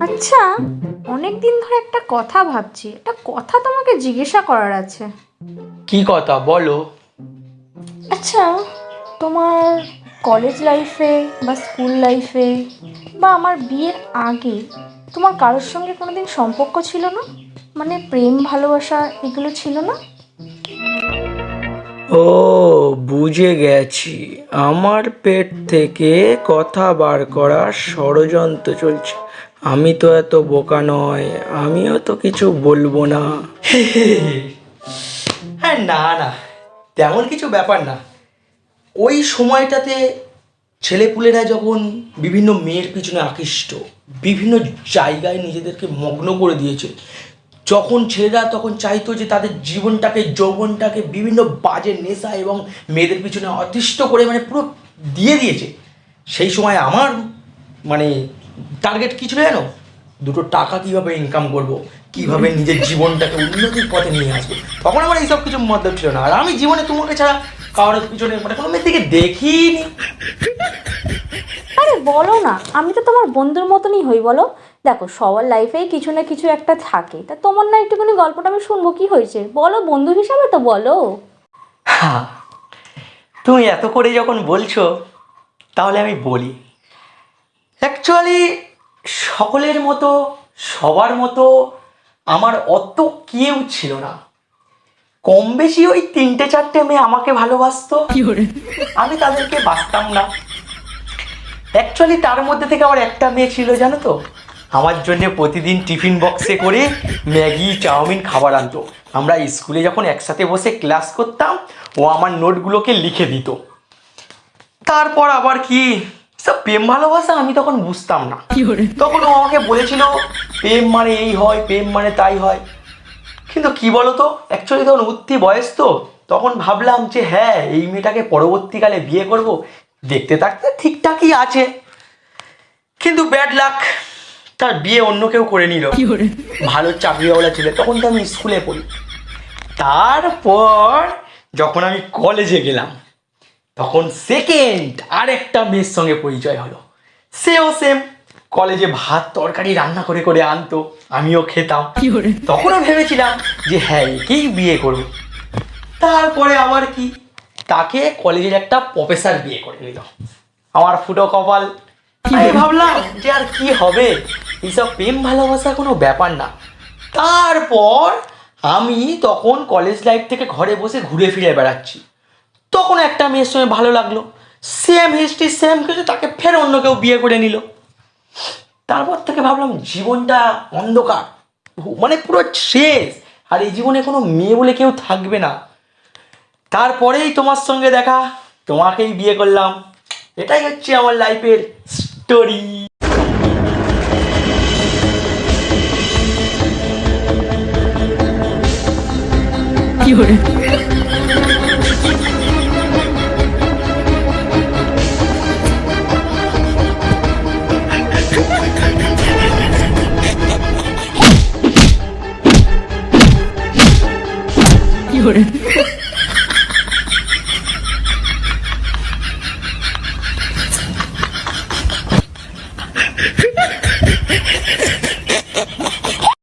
আচ্ছা, অনেকদিন ধরে একটা কথা ভাবছি, একটা কথা তোমাকে জিজ্ঞাসা করার আছে। কি কথা বলো? আচ্ছা, তোমার কলেজ লাইফে বা স্কুল লাইফে বা আমার বিয়ের আগে তোমার কারোর সঙ্গে কোনোদিন সম্পর্ক ছিল না? মানে প্রেম ভালোবাসা এগুলো ছিল না? ও, বুঝে গেছি। আমার পেট থেকে কথা বার করার ষড়যন্ত্র চলছে। আমি তো এত বোকা নয়, আমিও তো কিছু বলবো না। হ্যাঁ, না না, তেমন কিছু ব্যাপার না। ওই সময়টাতে ছেলেপুলেরা যখন বিভিন্ন মেয়ের পিছনে আকৃষ্ট, বিভিন্ন জায়গায় নিজেদেরকে মগ্ন করে দিয়েছে, যখন ছেলেরা তখন চাইতো যে তাদের জীবনটাকে, যৌবনটাকে বিভিন্ন বাজে নেশা এবং মেয়েদের পিছনে অতিষ্ঠ করে মানে পুরো দিয়ে দিয়েছে, সেই সময় আমার মানে টার্গেট কী ছিল জানো? দুটো টাকা কীভাবে ইনকাম করব, কীভাবে নিজের জীবনটাকে উন্নতির পথে নিয়ে আসবো। তখন আমার এইসব কিছু মতলব ছিল না। আর আমি জীবনে তোমাকে ছাড়া কারোর পিছনে মানে কোনো মেয়ের দিকে দেখিনি। আরে বলো না, আমি তো তোমার বন্ধুর মতনই হই। বলো, দেখো সবার লাইফেই কিছু না কিছু একটা থাকে, তা তোমার না একটুখানি গল্পটা আমি শুনবো, কি হয়েছে বলো, বন্ধু হিসাবে তো বলো। হ্যাঁ, তুমি এত করে যখন বলছো তাহলে আমি বলি। অ্যাকচুয়ালি সকলের মতো, সবার মতো আমার অত কেউ ছিল না। কম বেশি ওই 3-4টে মেয়ে আমাকে ভালোবাসতো, আমি তাদেরকে বাসতাম না। অ্যাকচুয়ালি তার মধ্যে থেকে আমার একটা মেয়ে ছিল জানো তো, আমার জন্য প্রতিদিন টিফিন বক্সে করে ম্যাগি চাউমিন খাবার আনতো। আমরা স্কুলে যখন একসাথে বসে ক্লাস করতাম, ও আমার নোটগুলোকে লিখে দিত। তারপর আবার কি সব প্রেম ভালোবাসা আমি তখন বুঝতাম না। তখন ও আমাকে বলেছিল প্রেম মানে এই হয়, প্রেম মানে তাই হয়। কিন্তু কি বলতো, অ্যাকচুয়ালি তখন উঠতি বয়স, তো তখন ভাবলাম যে হ্যাঁ, এই মেয়েটাকে পরবর্তীকালে বিয়ে করব, দেখতে থাকতে ঠিকঠাকই আছে। কিন্তু ব্যাড লাক, তার বিয়ে অন্য কেউ করে নিল, ভালো চাকরিওয়ালা ছিল। তখন তো আমি স্কুলে পড়ি। তারপর যখন আমি কলেজে গেলাম, তখন সেকেন্ড আরেকটা মেয়ের সঙ্গে পরিচয় হলো। সেও সেম, কলেজে ভাত তরকারি রান্না করে করে আনতো, আমিও খেতাম। তখনও ভেবেছিলাম যে হ্যাঁ, একেই বিয়ে করব। তারপরে আবার কি, তাকে কলেজের একটা প্রফেসর বিয়ে করে নিল। আমার ফুটো কপাল। আমি ভাবলাম যে আর কি হবে, এইসব প্রেম ভালোবাসা কোনো ব্যাপার না। তারপর আমি তখন কলেজ লাইফ থেকে ঘরে বসে ঘুরে ফিরে বেড়াচ্ছি, তখন একটা মেয়ের সঙ্গে ভালো লাগলো, সেম হিস্ট্রি সেম কিছু, তাকে ফের অন্য কেউ বিয়ে করে নিল। তারপর থেকে ভাবলাম জীবনটা অন্ধকার, মানে পুরো শেষ, আর এই জীবনে কোনো মেয়ে বলে কেউ থাকবে না। তারপরেই তোমার সঙ্গে দেখা, তোমাকেই বিয়ে করলাম। এটাই হচ্ছে আমার লাইফের স্টোরি। কি